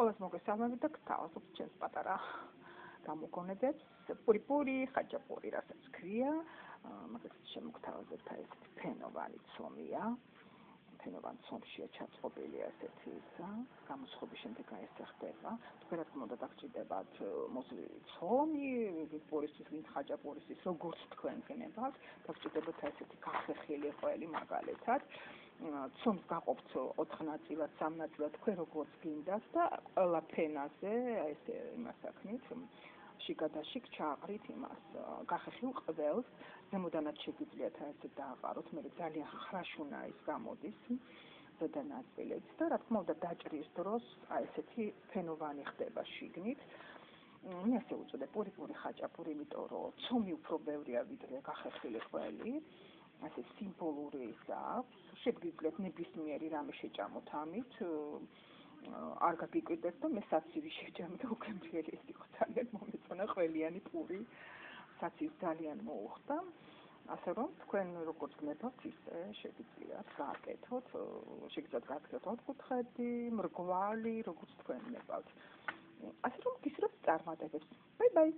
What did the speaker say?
ყველას მოგესალმებით და გთავაზობთ ჩემს პატარა გამოგონებებს, პური-პური, ხაჭაპური, რასაც ქვია, მაგალითად შემოგთავაზებთ აი ესეთი ფენოვანი ცომია. ფენოვან ცომშია ჩაწყობილი ასეთი ისა, გამოსხობის შემდეგ აი ესე ხდება. თქვენ რა თქმა უნდა დაგჭირდებათ მოსლილი ცომი, პურისთვის, ვინც ხაჭაპურისთვის, როგორც თქვენ გნებავთ, დაგჭირდებათ აი ესეთი გახეხილი ყველი მაგალითად. ცომს გაყოფთ 4 ნაწილად, 3 ნაწილად, თქვენ როგორც გინდათ და ყველა ფენაზე აი ესე იმას აქნით, შიგადაშიგ ჩააყრით იმას გახეხილ ყველს, ზემოდანაც შეგიძლიათ აი ესე დააყაროთ, მე ძალიან ხრაშუნა ის გამოდის ზედა ნაწილიც და რა თქმა უნდა დაჭრის დროს აი ესეთი ფენოვანი ხდება შიგნით. მე ასე უწოდებ პური-პური ხაჭაპური, იმიტომ რომ ცომი უფრო ბევრია ვიდრე გახეხილი ყველი. ასე სიმბოლური ის აქვს. შეგიძლიათ ნებისმიერი რამე შეჭამოთ ამით. არ გაგიკვირდეს და მე საცივი შეჭამე და უკემრიელი ეს იყო ძალიან მომეწონა ყველიანი პური. საცივს ძალიან მოუხდა. ასე რომ თქვენ როგორც გნებავთ ისე შეგიძლიათ გააკეთოთ, შეგიძლიათ გააკეთოთ ოთხკუთხედი, მრგვალი, როგორც თქვენ გნებავთ. ასე რომ გისურვებთ წარმატებებს. ბაი-ბაი.